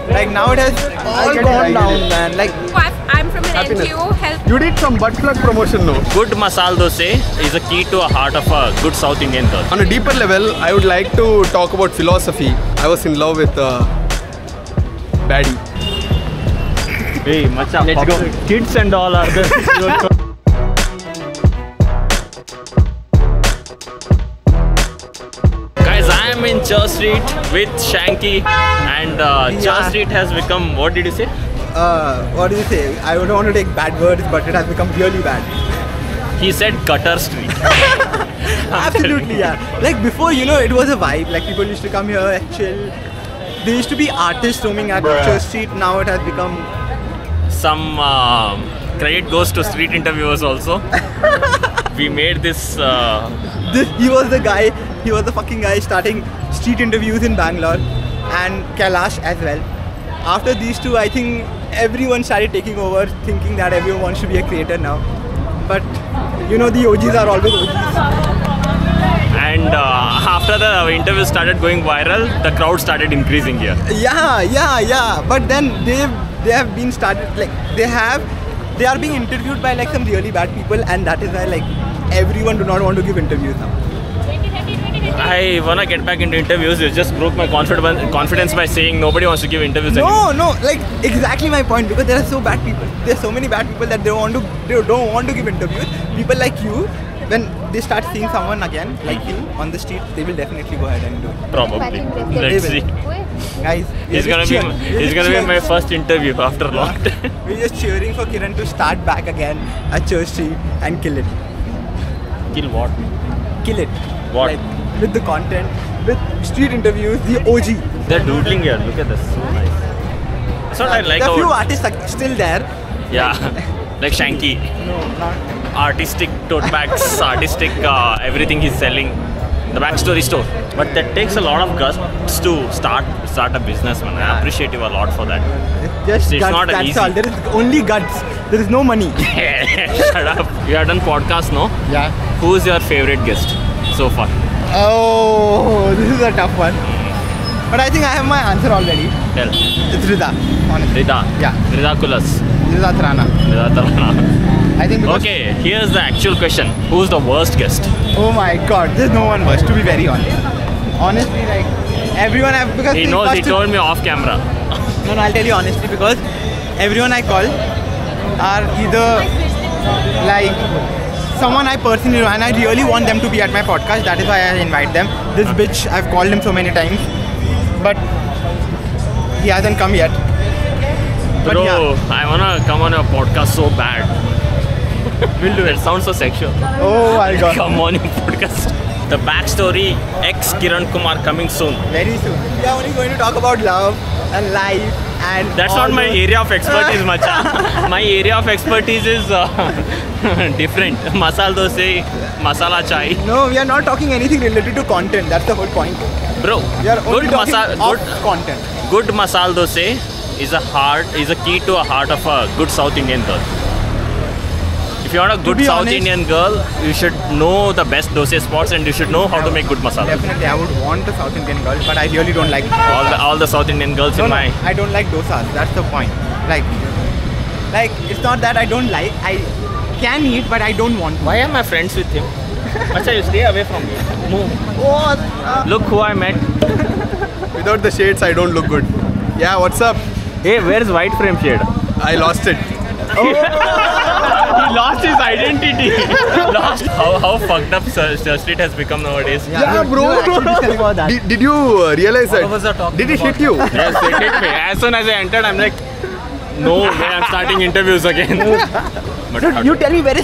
Like now it has all gone down, man. Like I'm from an NGO. Help. You did some butt plug promotion, no? Good masala dosa is a key to a heart of a good South Indian girl. On a deeper level, I would like to talk about philosophy. I was in love with Baddie. Hey, macha, let's go. Kids and all are there. Guys, I am in Church Street with Shanky, and Church Street has become, what did you say? what do you say? I don't want to take bad words, but it has become really bad. He said Gutter Street. Absolutely, yeah. Like before, you know, it was a vibe. Like people used to come here and chill. There used to be artists roaming at Church Street. Now it has become... Some credit goes to street interviewers also. We made this... He was the guy, he was the fucking guy starting street interviews in Bangalore, and Kailash as well. After these two, I think everyone started taking over, thinking that everyone wants to be a creator now. But you know, the OGs are always OGs. And after the interview started going viral, the crowd started increasing here. Yeah. But then they have been started, like they are being interviewed by like some really bad people, and that is why like everyone do not want to give interviews now. I wanna get back into interviews. You just broke my confidence by saying nobody wants to give interviews anymore. No, like exactly my point, because there are so bad people. There are so many bad people that they don't want to give interviews. People like you, when they start seeing someone again like you on the street, they will definitely go ahead and do it. Probably. Let's see. Guys, He's gonna be my first interview after a long time. We're just cheering for Kiran to start back again at Church Street and kill it. Kill what? Kill it. What? Like, with the content, with street interviews, the OG. They're doodling here. Look at this. So nice. That's what I like There are few about... artists are still there. Yeah. Like Shanky. No, not. Artistic tote bags, artistic everything he's selling. The backstory store. But that takes a lot of guts to start a business, man. I appreciate you a lot for that. Just It's guts, not that's easy. all. There is only guts. There is no money. Shut up. You have done podcast, no? Yeah. Who's your favorite guest so far? Oh, this is a tough one. But I think I have my answer already. Tell. It's Rida, honestly. Rida. Yeah. Rida Kulas. Rida Tharana. Rida Tarana. I think because... Okay, here's the actual question. Who's the worst guest? Oh my god, there's no one worse, to be very honest. Honestly, like, everyone have... Because He knows, he told me off camera. No, I'll tell you honestly, because everyone I call are either like someone I personally know, and I really want them to be at my podcast. That is why I invite them. This bitch, I've called him so many times, but he hasn't come yet. But Bro, yeah. I wanna come on a podcast so bad. We'll do it. It sounds so sexual. Oh my god. Come on your podcast. The backstory, ex Kiran Kumar coming soon. Very soon. We are only going to talk about love and life and... That's not my area of expertise, Macha. My area of expertise is different. Masala dosa, masala chai. No, we are not talking anything related to content. That's the whole point. Bro, We are only good talking of content. Good masala dosa is a key to a heart of a good South Indian girl. If you want a good South Indian girl, you should know the best dosa spots and you should know how to make good masala. Definitely, I would want a South Indian girl, but I really don't like All the South Indian girls in my... I don't like dosas. That's the point. Like it's not that I don't like. I can eat, but I don't want to. Why am I friends with him? Macha, you stay away from me. Move. Look who I met. Without the shades, I don't look good. Yeah, what's up? Hey, where's white frame shade? I lost it. He lost his identity. Lost. How fucked up Church Street has become nowadays. Yeah, bro. Did you realize that? Did it hit you? Yes, it hit me. As soon as I entered, I'm like, no way, I'm starting interviews again. But So you tell me where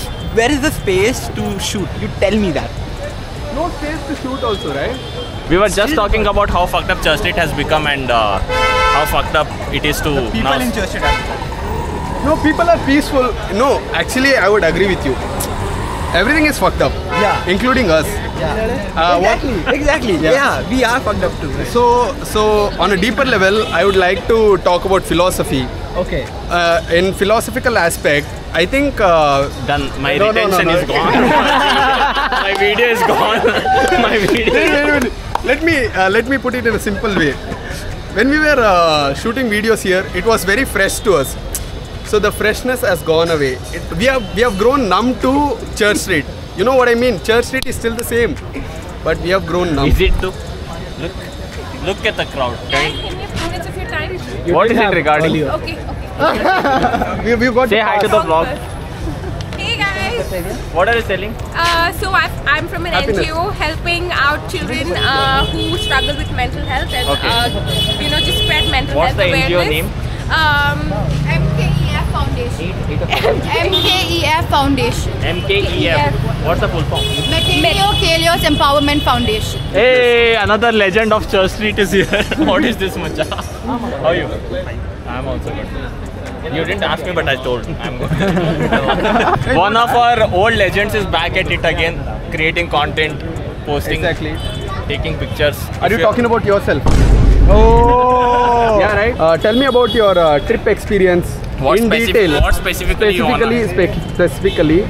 is the space to shoot? You tell me that. No space to shoot also, right? we were just talking about how fucked up Church Street has become and how fucked up it is to People now. in Church Street are... No, people are peaceful. No, actually, I would agree with you. Everything is fucked up. Yeah. Including us. Exactly. Yeah, we are fucked up too. So on a deeper level, I would like to talk about philosophy. Okay. In philosophical aspect, I think... Done. My retention is gone. My video is gone. My video. Let me put it in a simple way. when we were shooting videos here, it was very fresh to us. So the freshness has gone away. We have grown numb to Church Street. You know what I mean? Church Street is still the same, but we have grown numb. Is it too? Look at the crowd. Can you have minutes of your time? What is it regarding? Okay. We've got Say hi to the vlog. Hey guys. What are you selling? So I'm from an Happiness. NGO helping out children who struggle with mental health and just spread mental What's health the awareness. NGO name? MKEF Foundation. MKEF Foundation. MKEF. What's the full form? Matteo Kelios Empowerment Foundation. Hey, another legend of Church Street is here. What is this, Macha? How are you? I'm also good. You didn't ask me, but I told. I'm good. One of our old legends is back at it again, creating content, posting, taking pictures. Are you talking about yourself? Oh, yeah, right. Tell me about your trip experience in detail. What specifically you want? Specifically,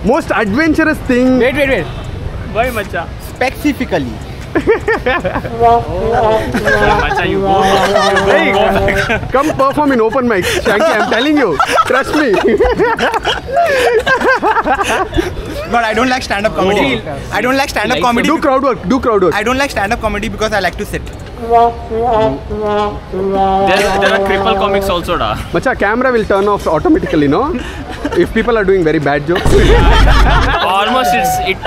most adventurous thing. Wait. Why, Macha? Specifically. Macha, you go. Hey, come perform in open mic, Shanky. I'm telling you. Trust me. But I don't like stand-up comedy. I don't like stand-up comedy. Do crowd work. I don't like stand-up comedy because I like to sit. There are cripple comics also, da. Macha, camera will turn off automatically, no? If people are doing very bad jokes. Almost it.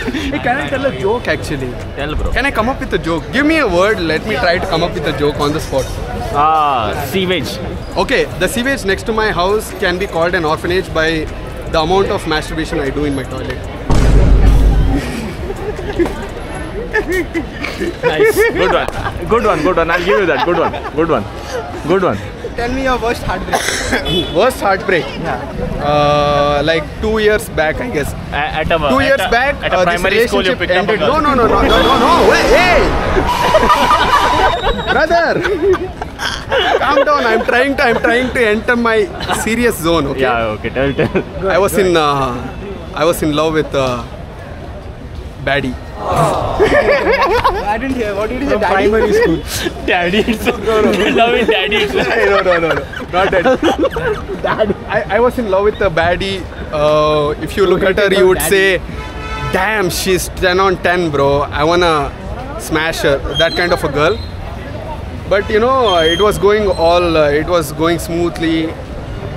Hey, can I tell a joke actually? Tell, bro. Can I come up with a joke? Give me a word, let me try to come up with a joke on the spot. Sewage. Okay, the sewage next to my house can be called an orphanage by the amount of masturbation I do in my toilet. Nice. Good one. I'll give you that. Good one. Tell me your worst heartbreak. Worst heartbreak? Yeah. Like 2 years back, I guess. At a 2 years back, at a primary this school you relationship picked up a ended. girl. No. Wait, hey! Brother! Calm down. I'm trying to enter my serious zone, okay? Yeah, okay. Tell. I was in love with baddie. I didn't hear. What did you say? Daddy? Primary school. Daddy. Love it, daddy. No. Not that. Daddy. I was in love with a baddie. If you look at her, you would say, damn, she's 10 on 10, bro. I wanna smash her. That kind of a girl. But it was going smoothly.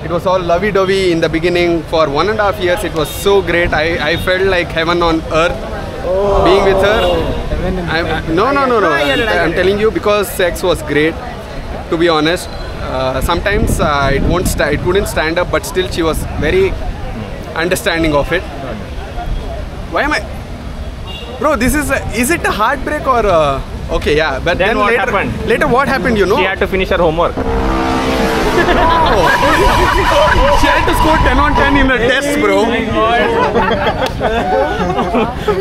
It was all lovey-dovey in the beginning. For 1.5 years, it was so great. I felt like heaven on earth being with her. No. I'm telling you, because sex was great. To be honest, sometimes it wouldn't stand up, but still she was very understanding of it. Why am I? Bro, is it a heartbreak or okay, yeah. But Then what later, happened? Later, what happened? She had to finish her homework. She had to score 10 on 10 in the test, bro.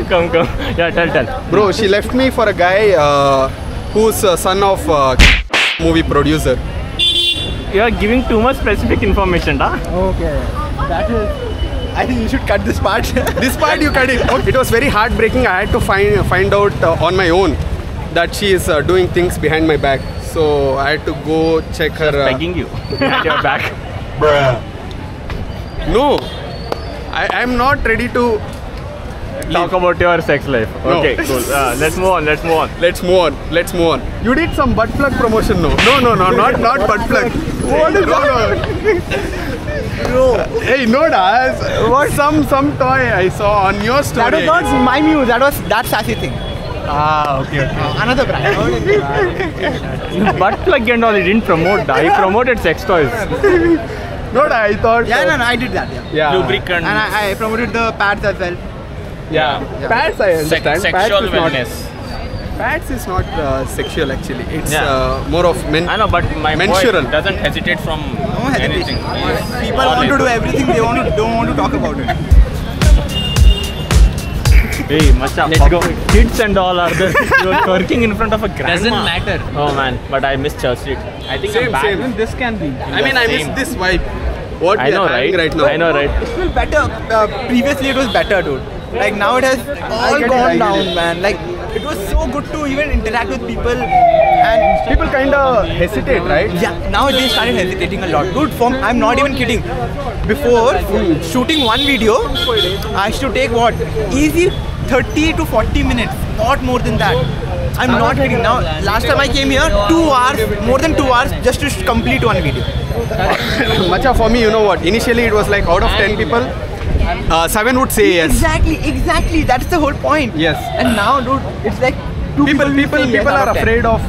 Come. Yeah, tell. Bro, she left me for a guy who's a son of movie producer. You are giving too much specific information, da? Okay. That is. I think you should cut this part. This part you cut it. It was very heartbreaking. I had to find out on my own that she is doing things behind my back. So I had to go check her. Begging you at your back. No, I'm not ready to Talk about your sex life. No. Okay, cool. Let's move on. Let's move on. You did some butt plug promotion, no? No, not butt plug. What is no. Hey, no, what some toy I saw on your story. That was not my muse. That sassy thing. Okay. Another brand. Butt plug and all, he didn't promote that. He promoted sex toys. No, I thought. Yeah, no, I did that. Yeah. Lubricant. And I promoted the pads as well. Yeah. Pads, I understand. Sexual wellness. Pads is not sexual actually. It's more of I know, but my mensural. boy doesn't hesitate from No hesitation. anything. People want to do everything. They don't want to talk about it. Hey, Macha, let's go. Kids and all are there. You're twerking in front of a grandma. Doesn't matter. Oh man, but I miss Church Street. I think I'm back. Same. This can be. I mean, I miss this vibe. What I we know, are having right now. I know, right? It feels better. Previously, it was better, dude. Like now, it has all gone down, man. Like it was so good to even interact with people, and People kind of hesitate, right? yeah, now they started hesitating a lot. Dude, I'm not even kidding. Before shooting one video, I used to take what? Easy 30 to 40 minutes, not more than that. I'm not kidding. Now, last time I came here, 2 hours, more than 2 hours, just to complete one video. Macha, for me, you know what? Initially, it was like out of 10 people, 7 would say yes. Exactly. That's the whole point. Yes. And now, dude, it's like People are afraid of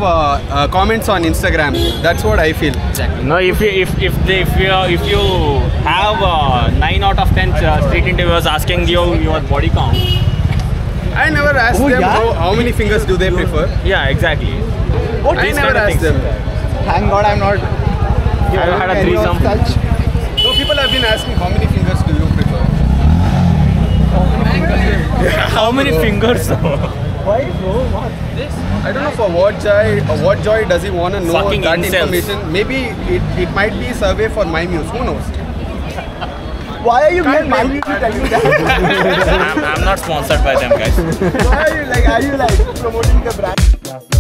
comments on Instagram. That's what I feel. No, if you have 9 out of 10 street interviewers asking you your body count. I never asked them how many fingers do they prefer. Yeah, exactly. I never asked them. Thank God I'm not. I've had a threesome. So people have been asking how many fingers do you prefer? How many fingers? Why bro? What? I don't know for what joy does he want to know Fucking that incels. information. Maybe it might be a survey for my muse. Who knows? Why are you being my to tell me that? I'm not sponsored by them, guys. Why are you like promoting the brand?